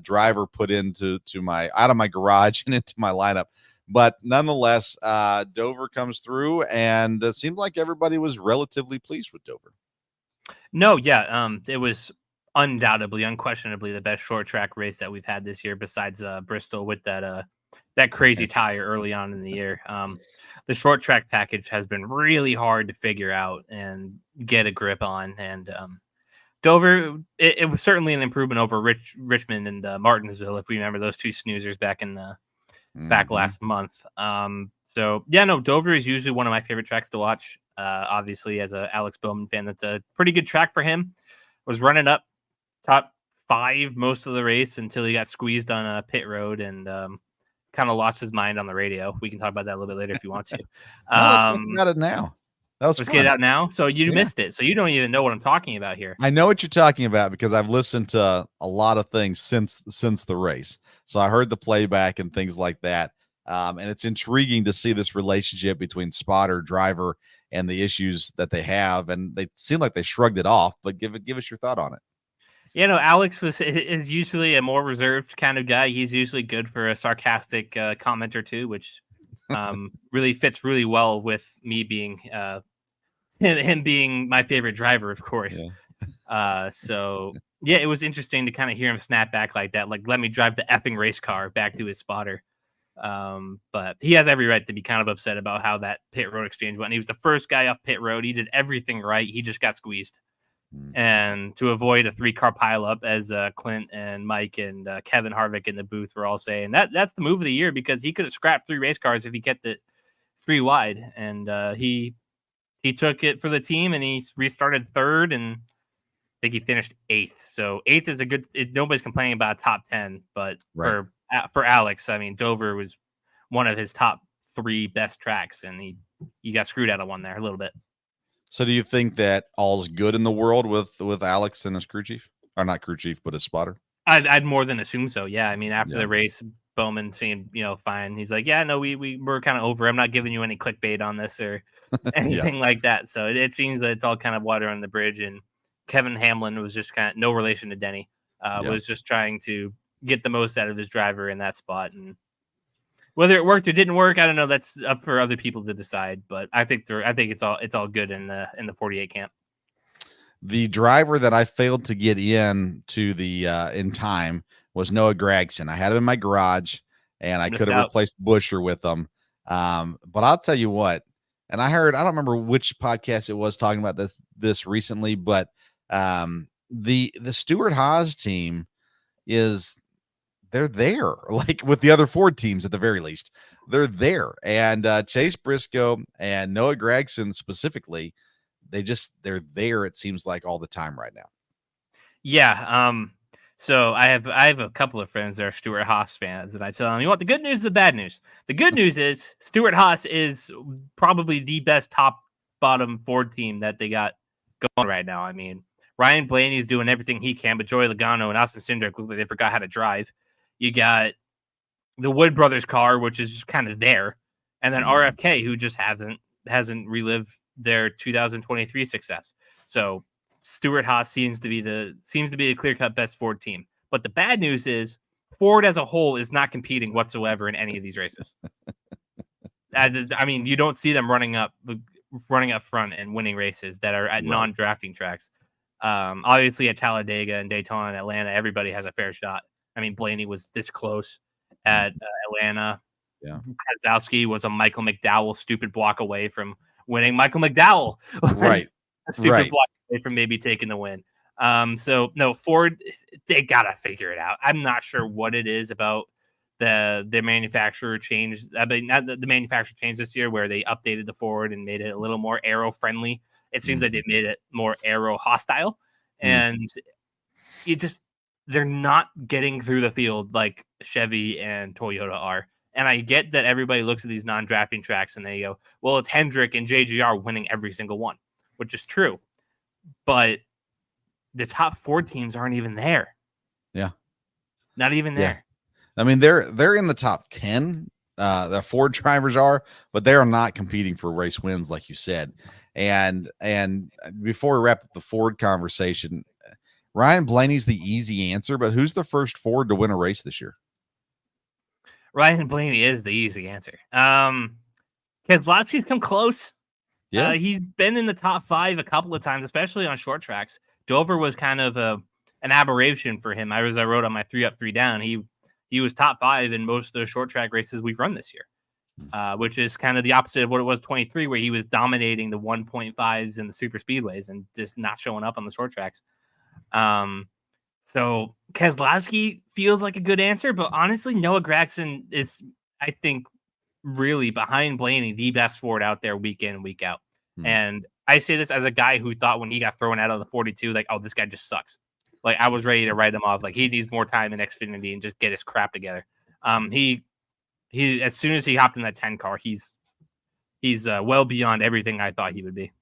driver put into out of my garage and into my lineup, but nonetheless, Dover comes through, and it seemed like everybody was relatively pleased with Dover. No, yeah, it was unquestionably the best short track race that we've had this year, besides Bristol with that crazy tire early on in the year. The short track package has been really hard to figure out and get a grip on, and Dover, it was certainly an improvement over Richmond and Martinsville, if we remember those two snoozers back in the back last month. So yeah, no, Dover is usually one of my favorite tracks to watch. Obviously, as a Alex Bowman fan, that's a pretty good track for him. Was running up top 5 most of the race until he got squeezed on a pit road and kind of lost his mind on the radio. We can talk about that a little bit later if you want to. Let's talk about it now. Let's get it out now. So you missed it. So you don't even know what I'm talking about here. I know what you're talking about because I've listened to a lot of things since the race. So I heard the playback and things like that. And it's intriguing to see this relationship between spotter, driver, and the issues that they have. And they seem like they shrugged it off, but give us your thought on it. Alex is usually a more reserved kind of guy. He's usually good for a sarcastic comment or two, which really fits really well with me being him being my favorite driver, of course. So it was interesting to kind of hear him snap back like that, like, let me drive the effing race car back to his spotter. But he has every right to be kind of upset about how that pit road exchange went. He was the first guy off pit road. He did everything right. He just got squeezed. And to avoid a 3-car pileup, as Clint and Mike and Kevin Harvick in the booth were all saying, that's the move of the year, because he could have scrapped 3 race cars if he kept it 3 wide. And he took it for the team, and he restarted 3rd, and I think he finished 8th. So 8th is a good. Nobody's complaining about a top 10, but for Alex, I mean, Dover was one of his top 3 best tracks, and he got screwed out of one there a little bit. So do you think that all's good in the world with Alex and his crew chief? Or not crew chief, but his spotter? I'd more than assume so. Yeah. I mean, after Yeah. the race, Bowman seemed, fine. He's like, yeah, no, we're kind of over. I'm not giving you any clickbait on this or anything like that. So it seems that it's all kind of water on the bridge. And Kevin Hamlin was just kind of no relation to Denny, was just trying to get the most out of his driver in that spot. And whether it worked or didn't work, I don't know. That's up for other people to decide. But I think it's all good in the 48 camp. The driver that I failed to get in to the in time was Noah Gragson. I had him in my garage, and I could have replaced Busher with him. But I'll tell you what, and I don't remember which podcast it was talking about this recently, but the Stewart-Haas team they're there, like with the other Ford teams at the very least. They're there. And Chase Briscoe and Noah Gragson specifically, they're there, it seems like, all the time right now. Yeah. So I have a couple of friends that are Stewart-Haas fans, and I tell them, you want the good news, the bad news. The good news is Stewart-Haas is probably the best top bottom Ford team that they got going right now. I mean, Ryan Blaney's doing everything he can, but Joey Logano and Austin Cindric look like they forgot how to drive. You got the Wood Brothers car, which is just kind of there, and then RFK, who just hasn't relived their 2023 success. So Stewart-Haas seems to be the clear-cut best Ford team. But the bad news is Ford as a whole is not competing whatsoever in any of these races. I mean, you don't see them running up front and winning races that are at non-drafting tracks. Obviously at Talladega and Daytona and Atlanta, everybody has a fair shot. I mean, Blaney was this close at Atlanta. Yeah. Keselowski was a Michael McDowell stupid block away from winning. Michael McDowell was a stupid block away from maybe taking the win. So no, Ford, they gotta figure it out. I'm not sure what it is about the manufacturer change. I mean, not the manufacturer changed this year where they updated the Ford and made it a little more aero friendly. It seems like they made it more aero hostile, and they're not getting through the field like Chevy and Toyota are. And I get that everybody looks at these non-drafting tracks and they go, well, it's Hendrick and JGR winning every single one, which is true. But the top 4 teams aren't even there. Yeah. Not even there. I mean, they're in the top 10. The Ford drivers are, but they are not competing for race wins, like you said. And before we wrap up the Ford conversation, Ryan Blaney's the easy answer, but who's the first Ford to win a race this year? Ryan Blaney is the easy answer. Keselowski's come close. Yeah. He's been in the top 5 a couple of times, especially on short tracks. Dover was kind of an aberration for him. I wrote on my 3 up, 3 down. He was top 5 in most of the short track races we've run this year, which is kind of the opposite of what it was 23, where he was dominating the 1.5s and the super speedways and just not showing up on the short tracks. So Keselowski feels like a good answer, but honestly, Noah Gragson is, I think, really behind Blaney, the best Ford out there week in and week out. And I say this as a guy who thought when he got thrown out of the 42, like, oh, this guy just sucks. Like, I was ready to write him off. Like, he needs more time in Xfinity and just get his crap together. He as soon as he hopped in that 10 car, he's well beyond everything I thought he would be.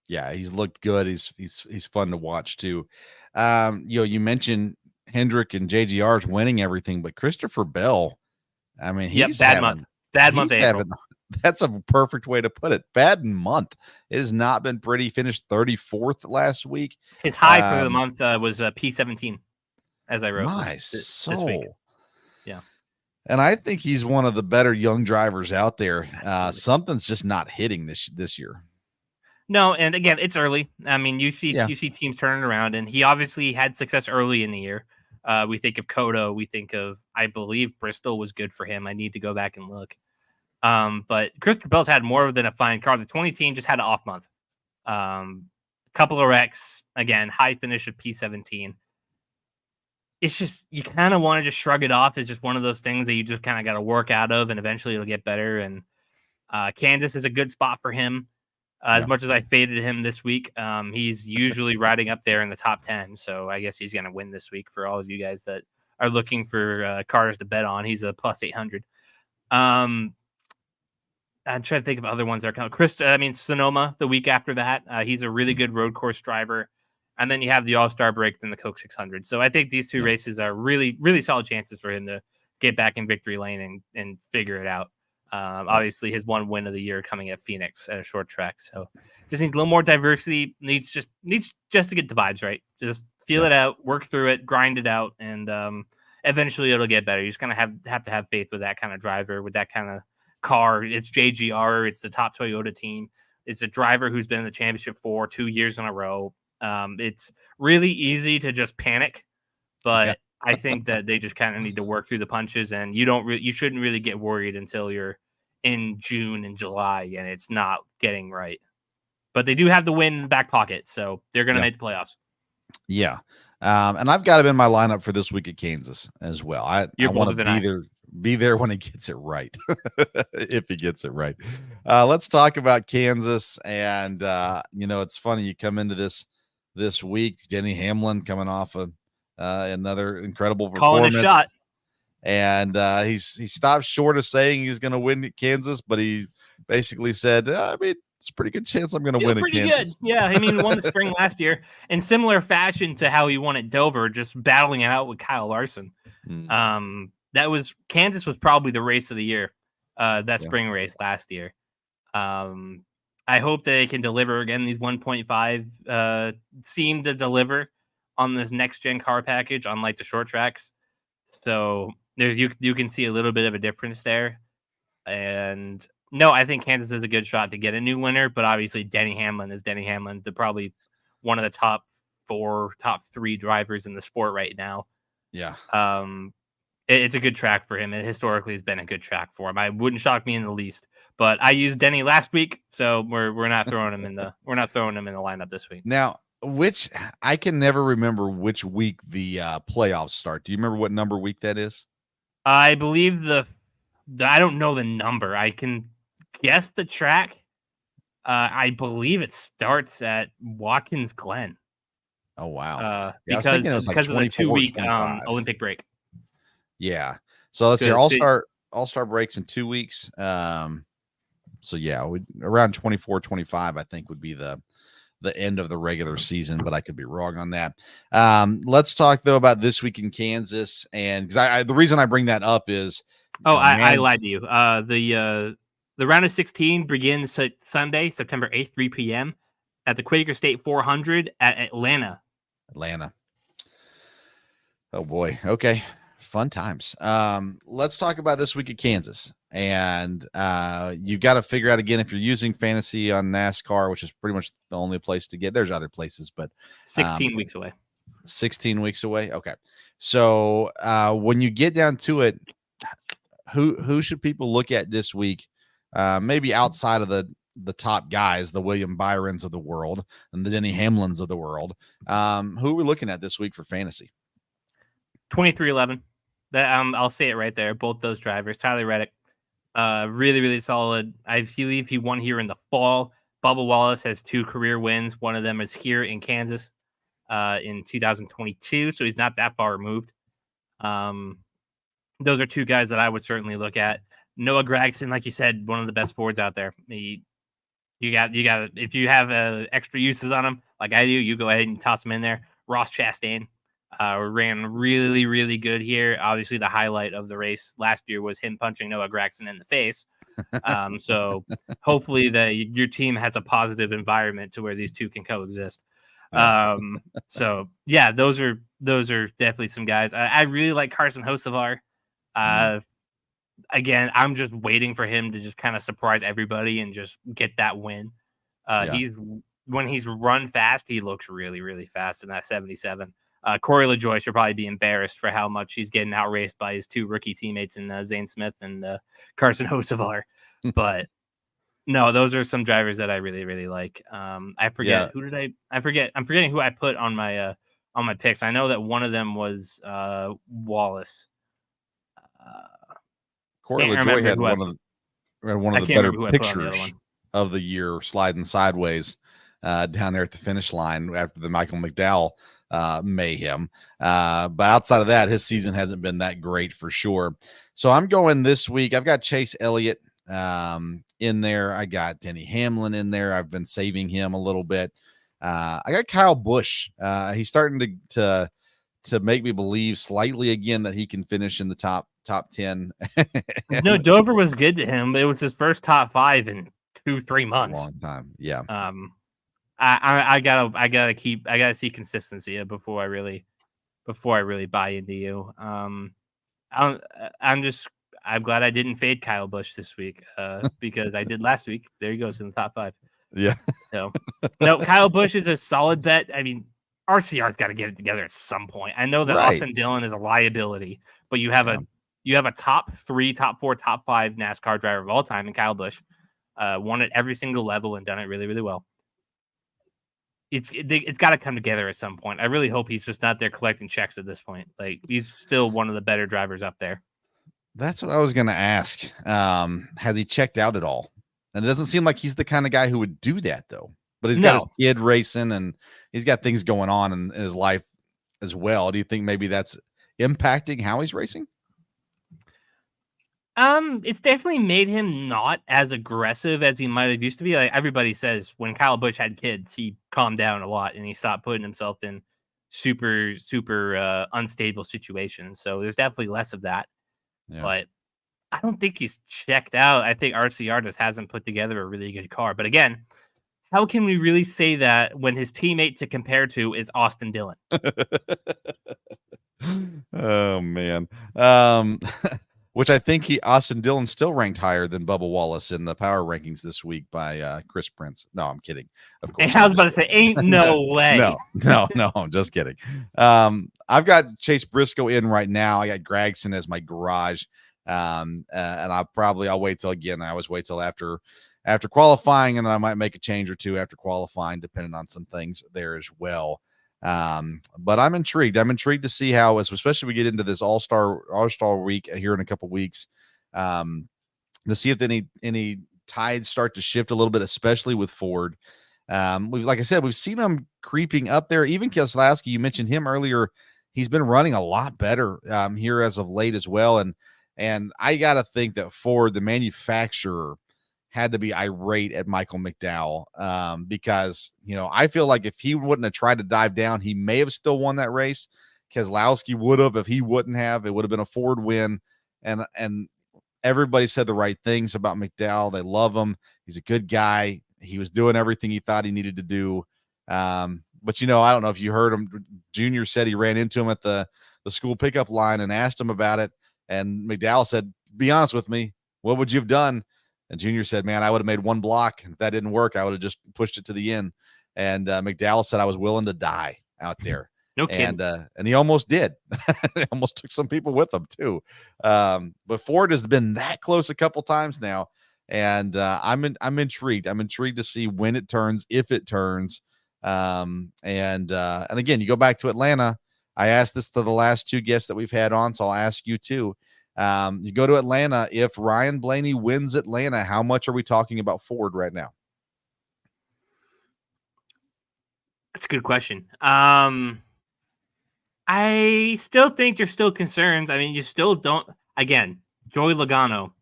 Yeah, he's looked good. He's fun to watch too. You mentioned Hendrick and JGR's winning everything, but Christopher Bell, I mean, he's bad month. April. That's a perfect way to put it. Bad month. It has not been pretty. He finished 34th last week. His high for the month was P17, as I wrote. Nice. This week. Yeah. And I think he's one of the better young drivers out there. Something's just not hitting this year. No, and again, it's early. I mean, you see teams turning around, and he obviously had success early in the year. We think of Kodo. We think of, I believe, Bristol was good for him. I need to go back and look. But Christopher Bell's had more than a fine car. The 20 team just had an off month. Couple of wrecks. Again, high finish of P17. It's just, you kind of want to just shrug it off. It's just one of those things that you just kind of got to work out of, and eventually it'll get better. And Kansas is a good spot for him. As much as I faded him this week, he's usually riding up there in the top 10. So I guess he's going to win this week for all of you guys that are looking for cars to bet on. He's a plus 800. I'm trying to think of other ones that are coming. Sonoma the week after that. He's a really good road course driver. And then you have the All-Star break, then the Coke 600. So I think these two races are really, really solid chances for him to get back in victory lane and figure it out. Obviously, his one win of the year coming at Phoenix at a short track. So just needs a little more diversity. Needs just to get the vibes right. Just feel it out, work through it, grind it out, and eventually it'll get better. You just kind of have to have faith with that kind of driver, with that kind of car. It's JGR. It's the top Toyota team. It's a driver who's been in the championship for 2 years in a row. It's really easy to just panic, but I think that they just kind of need to work through the punches, and you shouldn't really get worried until you're in June and July and it's not getting right. But they do have the win in the back pocket, so they're going to make the playoffs. Yeah. And I've got him in my lineup for this week at Kansas as well. I want to be there when he gets it right. If he gets it right. Let's talk about Kansas. And, it's funny. You come into this week, Denny Hamlin coming off another incredible performance. Calling a shot. And he stopped short of saying he's going to win at Kansas, but he basically said, it's a pretty good chance I'm going to win at Kansas. Good. Yeah, he won the spring last year in similar fashion to how he won at Dover, just battling it out with Kyle Larson. Kansas was probably the race of the year, that spring race last year. I hope they can deliver again. These 1.5 seem to deliver on this next gen car package, unlike the short tracks. So you can see a little bit of a difference there. And no, I think Kansas is a good shot to get a new winner, but obviously Denny Hamlin is Denny Hamlin, probably one of the top 3 drivers in the sport right now. Yeah. It's a good track for him. It historically has been a good track for him. I wouldn't shock me in the least. But I used Denny last week, so we're not throwing him in the lineup this week. Now, I can never remember which week the playoffs start. Do you remember what number week that is? I believe I don't know the number. I can guess the track. I believe it starts at Watkins Glen. Oh wow! Because of the 2-week Olympic break. Yeah. So let's see. All-star breaks in 2 weeks. So yeah, around 24, 25, I think would be the end of the regular season, but I could be wrong on that. Let's talk though about this week in Kansas, and because the reason I bring that up is I lied to you. The round of 16 begins Sunday, September 8th, 3 p.m. at the Quaker State 400 at Atlanta. Oh boy. Okay. Fun times. Let's talk about this week at Kansas. And you've got to figure out again if you're using fantasy on NASCAR, which is pretty much the only place to get. There's other places, but 16 weeks away. 16 weeks away. Okay. So when you get down to it, who should people look at this week? Maybe outside of the top guys, the William Byrons of the world and the Denny Hamlins of the world. Who are we looking at this week for fantasy? 23-11. I'll say it right there. Both those drivers, Tyler Reddick, really, really solid. I believe he won here in the fall. Bubba Wallace has 2 career wins. One of them is here in Kansas in 2022, so he's not that far removed. Those are 2 guys that I would certainly look at. Noah Gragson, like you said, one of the best Fords out there. You got if you have extra uses on him, like I do, you go ahead and toss him in there. Ross Chastain ran really, really good here. Obviously, the highlight of the race last year was him punching Noah Gragson in the face. So hopefully your team has a positive environment to where these two can coexist. So yeah, those are definitely some guys. I really like Carson Hocevar. Again, I'm just waiting for him to just kind of surprise everybody and just get that win. When he's run fast, he looks really, really fast in that 77. Corey LaJoie should probably be embarrassed for how much he's getting outraced by his 2 rookie teammates in Zane Smith and Carson Hocevar. But no, those are some drivers that I really, really like. I forget I'm forgetting who I put on my picks. I know that one of them was Wallace. Corey LaJoie had one of the better pictures of the year sliding sideways down there at the finish line after the Michael McDowell mayhem. But outside of that, his season hasn't been that great for sure. So I'm going this week. I've got Chase Elliott in there. I got Denny Hamlin in there. I've been saving him a little bit. I got Kyle Busch. He's starting to make me believe slightly again that he can finish in the top 10. No, Dover was good to him. It was his first top 5 in 2-3 months. Long time. Yeah. I gotta see consistency before I really buy into you. I'm glad I didn't fade Kyle Busch this week because I did last week. There he goes in the top 5. Yeah. So no, Kyle Busch is a solid bet. I mean, RCR's got to get it together at some point. I know that Right. Austin Dillon is a liability, but you have a top 3, top 4, top 5 NASCAR driver of all time in Kyle Busch. Won at every single level and done it really, really well. It's got to come together at some point. I really hope he's just not there collecting checks at this point. Like, he's still one of the better drivers up there. That's what I was going to ask. Has he checked out at all? And it doesn't seem like he's the kind of guy who would do that, though. But he's got his kid racing, and he's got things going on in his life as well. Do you think maybe that's impacting how he's racing? It's definitely made him not as aggressive as he might have used to be. Like, everybody says when Kyle Busch had kids, he calmed down a lot and he stopped putting himself in super unstable situations. So there's definitely less of that. Yeah. But I don't think he's checked out. I think RCR just hasn't put together a really good car. But again, how can we really say that when his teammate to compare to is Austin Dillon? Oh man. Which I think Austin Dillon still ranked higher than Bubba Wallace in the power rankings this week by Chris Prince. No, I'm kidding. Of course. I was about to say, ain't no way. No, I'm just kidding. I've got Chase Briscoe in right now. I got Gregson as my garage. And I'll wait till, again, I always wait till after qualifying, and then I might make a change or two after qualifying, depending on some things there as well. But I'm intrigued. I'm intrigued to see how, especially we get into this all-star week here in a couple weeks, to see if any tides start to shift a little bit, especially with Ford. Like I said, we've seen them creeping up there. Even Keselowski, you mentioned him earlier. He's been running a lot better here as of late as well. And I got to think that Ford, the manufacturer, had to be irate at Michael McDowell because, I feel like if he wouldn't have tried to dive down, he may have still won that race. Keselowski would have. If he wouldn't have, it would have been a Ford win. And everybody said the right things about McDowell. They love him. He's a good guy. He was doing everything he thought he needed to do. But, I don't know if you heard him. Junior said he ran into him at the school pickup line and asked him about it. And McDowell said, "Be honest with me. What would you have done?" And Junior said, "Man, I would have made one block. If that didn't work, I would have just pushed it to the end." And McDowell said, "I was willing to die out there." No kidding. And he almost did. He almost took some people with him too. But Ford has been that close a couple times now. And I'm intrigued. I'm intrigued to see when it turns, if it turns. And again, you go back to Atlanta. I asked this to the last 2 guests that we've had on, so I'll ask you too. You go to Atlanta. If Ryan Blaney wins Atlanta, how much are we talking about Ford right now? That's a good question. I still think there's still concerns. I mean, you still don't. Again, Joey Logano,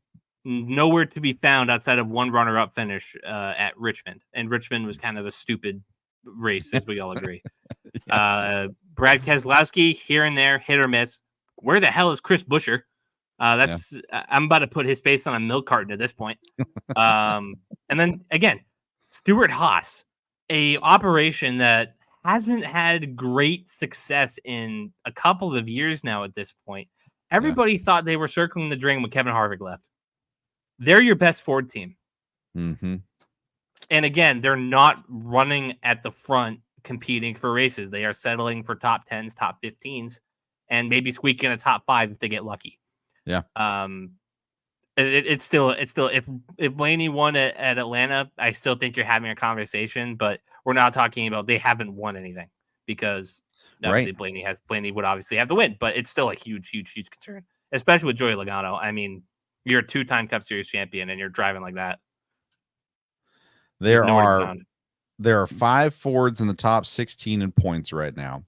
nowhere to be found outside of one runner-up finish at Richmond, and Richmond was kind of a stupid race, as we all agree. Brad Keselowski here and there, hit or miss. Where the hell is Chris Buescher? I'm about to put his face on a milk carton at this point. And then again, Stuart Haas, a operation that hasn't had great success in a couple of years now at this point. Everybody thought they were circling the drain when Kevin Harvick left. They're your best Ford team. Mm-hmm. And again, they're not running at the front competing for races. They are settling for top 10s, top 15s, and maybe squeaking a top 5 if they get lucky. Yeah. It's still if Blaney won at Atlanta, I still think you're having a conversation, but we're not talking about they haven't won anything because obviously Blaney would obviously have the win, but it's still a huge concern, especially with Joey Logano. I mean, you're a 2-time Cup Series champion and you're driving like that. There are 5 Fords in the top 16 in points right now.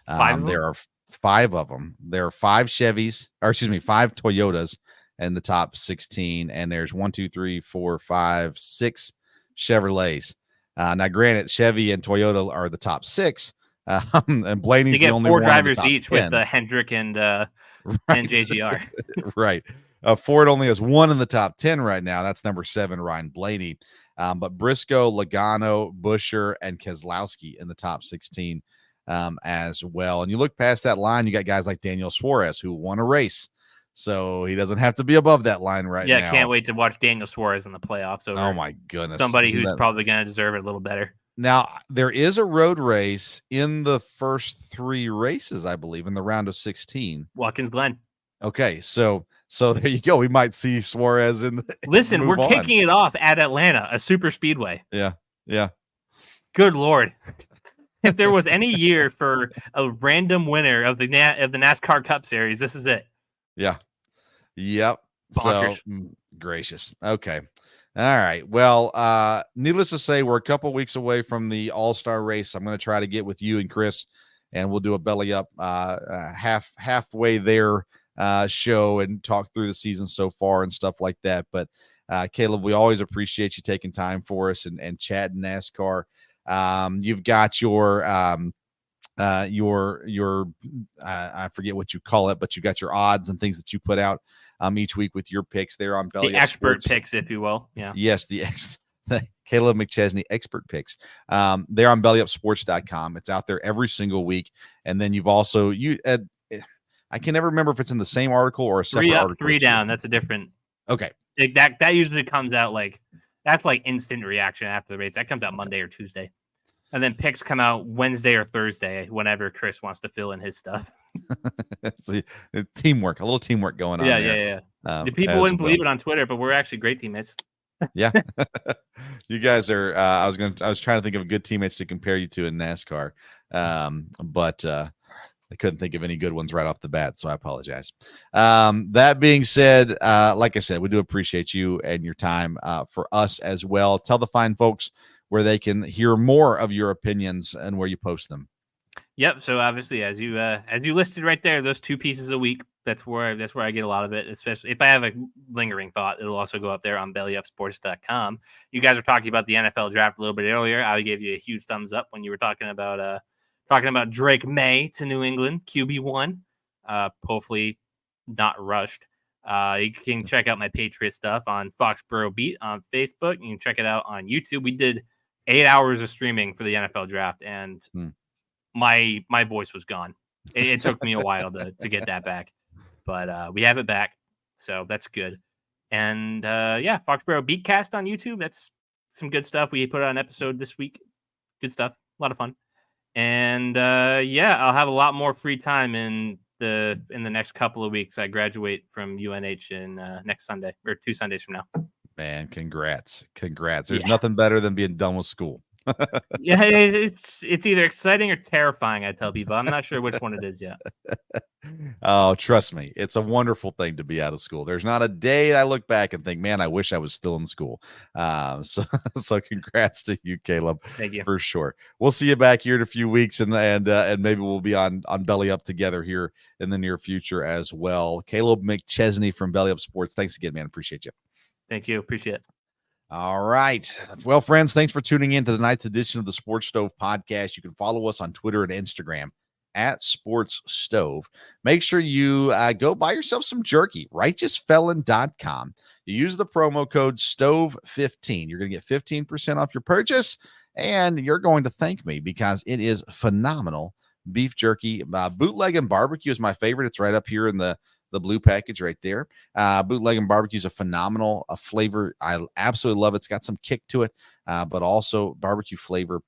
There are 5 of them. There are 5 Chevys, or excuse me, 5 Toyotas, in the top 16, and there's 1, 2, 3, 4, 5, 6 Chevrolets. Now, granted, Chevy and Toyota are the top 6, and Blaney's the only one. They get 4 drivers each 10. with Hendrick and JGR. Right. Ford only has 1 in the top 10 right now. That's number 7, Ryan Blaney. But Briscoe, Logano, Buescher, and Keselowski in the top 16 as well. And you look past that line, you got guys like Daniel Suarez, who won a race. So he doesn't have to be above that line right now. Yeah, can't wait to watch Daniel Suarez in the playoffs. Over oh, my goodness. Somebody who's probably going to deserve it a little better. Now, there is a road race in the first 3 races, I believe, in the round of 16. Watkins Glen. Okay, so there you go. We might see Suarez in the Listen, we're kicking it off at Atlanta, a super speedway. Yeah. Good Lord. If there was any year for a random winner of the NASCAR Cup Series, this is it. Yeah. Yep. Bonkers. So gracious. Okay. All right. Well, needless to say, we're a couple weeks away from the All-Star race. I'm going to try to get with you and Chris, and we'll do a belly up halfway there show and talk through the season so far and stuff like that. But Kaleb, we always appreciate you taking time for us and chatting NASCAR. You've got your I forget what you call it, but you got your odds and things that you put out each week with your picks there on Belly the Up expert Sports. Picks, if you will. Yeah. Yes, the Kaleb McChesney expert picks. They're on bellyupsports.com. It's out there every single week. And then you've also I can never remember if it's in the same article or a separate article. 3 down. That's a different. Okay. That usually comes out that's like instant reaction after the race. That comes out Monday or Tuesday. And then picks come out Wednesday or Thursday, whenever Chris wants to fill in his stuff. See, teamwork, a little teamwork going on. Yeah. The people wouldn't believe it on Twitter, but we're actually great teammates. Yeah. You guys are, I was trying to think of good teammates to compare you to in NASCAR. But I couldn't think of any good ones right off the bat, so I apologize. That being said, like I said, we do appreciate you and your time for us as well. Tell the fine folks where they can hear more of your opinions and where you post them. Yep. So obviously, as you listed right there, those 2 pieces a week, that's where I get a lot of it. Especially if I have a lingering thought, it'll also go up there on bellyupsports.com. You guys were talking about the NFL draft a little bit earlier. I gave you a huge thumbs up when you were talking about Drake May to New England, QB1. Hopefully not rushed. You can check out my Patriot stuff on Foxborough Beat on Facebook. You can check it out on YouTube. We did 8 hours of streaming for the NFL draft, and my voice was gone. It took me a while to get that back, but we have it back, so that's good. And Foxborough Beatcast on YouTube. That's some good stuff. We put out an episode this week. Good stuff. A lot of fun. And I'll have a lot more free time in the next couple of weeks. I graduate from UNH in next Sunday, or 2 Sundays from now. Man, congrats. There's nothing better than being done with school. Yeah, it's either exciting or terrifying, I tell people. I'm not sure which one it is yet. Oh, trust me, it's a wonderful thing to be out of school. There's not a day I look back and think, man, I wish I was still in school. So congrats to you, Kaleb. Thank you. For sure. We'll see you back here in a few weeks, and maybe we'll be on Belly Up together here in the near future as well. Kaleb McChesney from Belly Up Sports. Thanks again, man. Appreciate you. Thank you. Appreciate it. All right. Well, friends, thanks for tuning in to tonight's edition of the Sports Stove Podcast. You can follow us on Twitter and Instagram at Sports Stove. Make sure you go buy yourself some jerky, RighteousFelon.com. You use the promo code STOVE15. You're going to get 15% off your purchase, and you're going to thank me because it is phenomenal beef jerky. Bootleg and barbecue is my favorite. It's right up here in the blue package right there. Bootleg and barbecue is a phenomenal flavor. I absolutely love it. It's got some kick to it, but also barbecue flavor.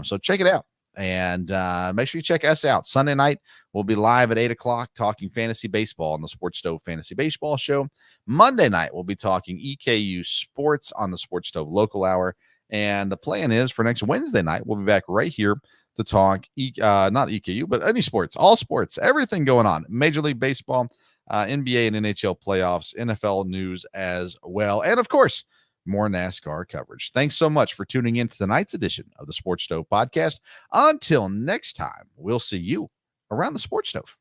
So check it out. And make sure you check us out. Sunday night, we'll be live at 8 o'clock talking fantasy baseball on the Sports Stove Fantasy Baseball Show. Monday night, we'll be talking EKU sports on the Sports Stove Local Hour. And the plan is for next Wednesday night, we'll be back right here to talk, not EKU, but any sports, all sports, everything going on. Major League Baseball, NBA and NHL playoffs, NFL news as well. And, of course, more NASCAR coverage. Thanks so much for tuning in to tonight's edition of the Sports Stove Podcast. Until next time, we'll see you around the Sports Stove.